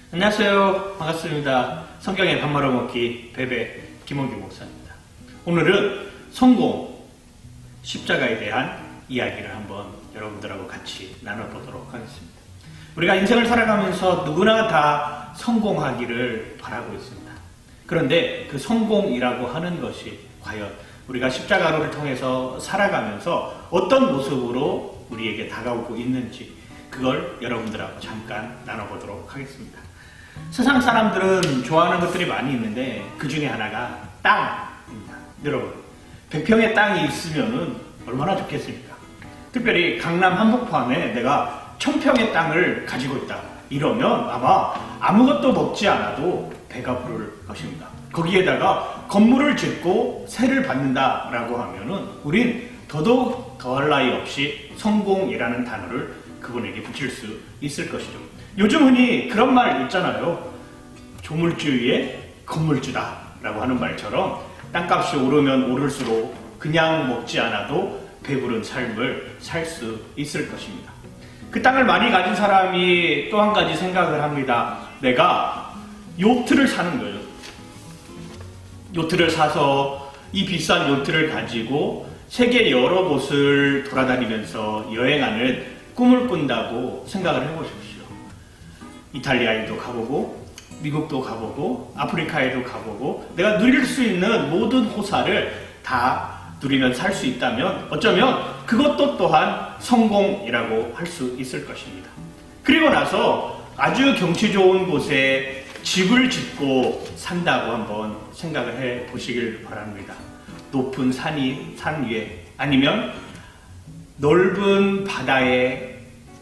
안녕하세요. 반갑습니다. 성경의 밥 말아먹기 베베 김원규 목사입니다. 오늘은 성공, 십자가에 대한 이야기를 한번 여러분들하고 같이 나눠보도록 하겠습니다. 우리가 인생을 살아가면서 누구나 다 성공하기를 바라고 있습니다. 그런데 그 성공이라고 하는 것이 과연 우리가 십자가를 통해서 살아가면서 어떤 모습으로 우리에게 다가오고 있는지 그걸 여러분들하고 잠깐 나눠보도록 하겠습니다. 세상 사람들은 좋아하는 것들이 많이 있는데 그 중에 하나가 땅입니다. 여러분, 100평의 땅이 있으면 얼마나 좋겠습니까? 특별히 강남 한복판에 내가 1000평의 땅을 가지고 있다. 이러면 아마 아무것도 먹지 않아도 배가 부를 것입니다. 거기에다가 건물을 짓고 세를 받는다라고 하면은 우린 더더욱 더할 나위 없이 성공이라는 단어를 그분에게 붙일 수 있을 것이죠. 요즘 흔히 그런 말 있잖아요. 조물주 위에 건물주다 라고 하는 말처럼 땅값이 오르면 오를수록 그냥 먹지 않아도 배부른 삶을 살 수 있을 것입니다. 그 땅을 많이 가진 사람이 또 한 가지 생각을 합니다. 내가 요트를 사는 거예요. 요트를 사서 이 비싼 요트를 가지고 세계 여러 곳을 돌아다니면서 여행하는 꿈을 꾼다고 생각을 해보십시오. 이탈리아에도 가보고 미국도 가보고 아프리카에도 가보고 내가 누릴 수 있는 모든 호사를 다 누리면 살 수 있다면 어쩌면 그것도 또한 성공이라고 할 수 있을 것입니다. 그리고 나서 아주 경치 좋은 곳에 집을 짓고 산다고 한번 생각을 해 보시길 바랍니다. 높은 산 위에 아니면 넓은 바다에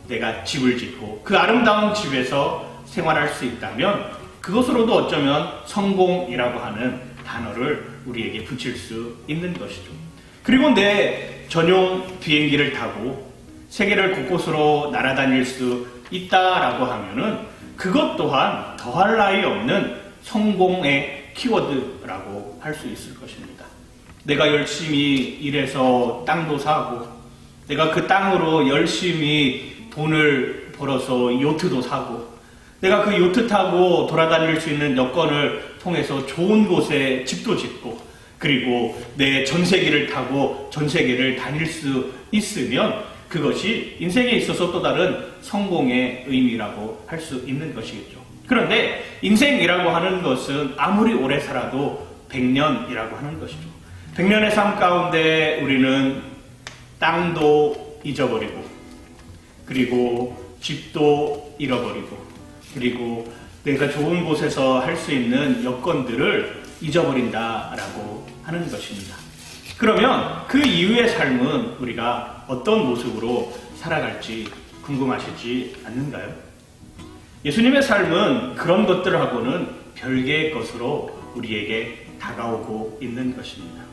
내가 집을 짓고 그 아름다운 집에서 생활할 수 있다면 그것으로도 어쩌면 성공이라고 하는 단어를 우리에게 붙일 수 있는 것이죠. 그리고 내 전용 비행기를 타고 세계를 곳곳으로 날아다닐 수 있다라고 하면은 그것 또한 더할 나위 없는 성공의 키워드라고 할 수 있을 것입니다. 내가 열심히 일해서 땅도 사고 내가 그 땅으로 열심히 돈을 벌어서 요트도 사고 내가 그 요트 타고 돌아다닐 수 있는 여건을 통해서 좋은 곳에 집도 짓고 그리고 내 전세기를 타고 전세계를 다닐 수 있으면 그것이 인생에 있어서 또 다른 성공의 의미라고 할 수 있는 것이겠죠. 그런데 인생이라고 하는 것은 아무리 오래 살아도 100년이라고 하는 것이죠. 100년의 삶 가운데 우리는 땅도 잊어버리고 그리고 집도 잃어버리고 그리고 내가 좋은 곳에서 할 수 있는 여건들을 잊어버린다라고 하는 것입니다. 그러면 그 이후의 삶은 우리가 어떤 모습으로 살아갈지 궁금하시지 않는가요? 예수님의 삶은 그런 것들하고는 별개의 것으로 우리에게 다가오고 있는 것입니다.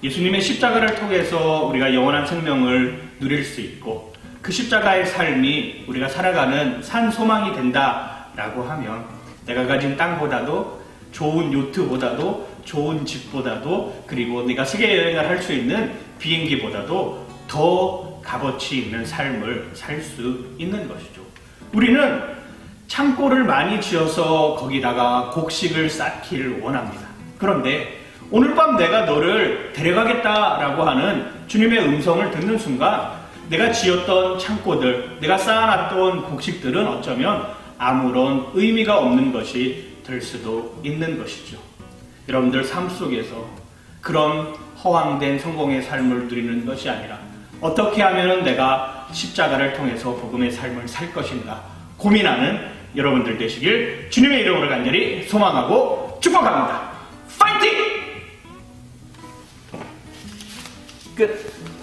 예수님의 십자가를 통해서 우리가 영원한 생명을 누릴 수 있고 그 십자가의 삶이 우리가 살아가는 산 소망이 된다라고 하면 내가 가진 땅보다도 좋은 요트보다도 좋은 집보다도 그리고 내가 세계 여행을 할 수 있는 비행기보다도 더 값어치 있는 삶을 살 수 있는 것이죠. 우리는 창고를 많이 지어서 거기다가 곡식을 쌓기를 원합니다. 그런데 오늘 밤 내가 너를 데려가겠다라고 하는 주님의 음성을 듣는 순간 내가 지었던 창고들, 내가 쌓아놨던 곡식들은 어쩌면 아무런 의미가 없는 것이 될 수도 있는 것이죠. 여러분들 삶 속에서 그런 허황된 성공의 삶을 누리는 것이 아니라 어떻게 하면 내가 십자가를 통해서 복음의 삶을 살 것인가 고민하는 여러분들 되시길 주님의 이름으로 간절히 소망하고 축복합니다. 파이팅! 끝!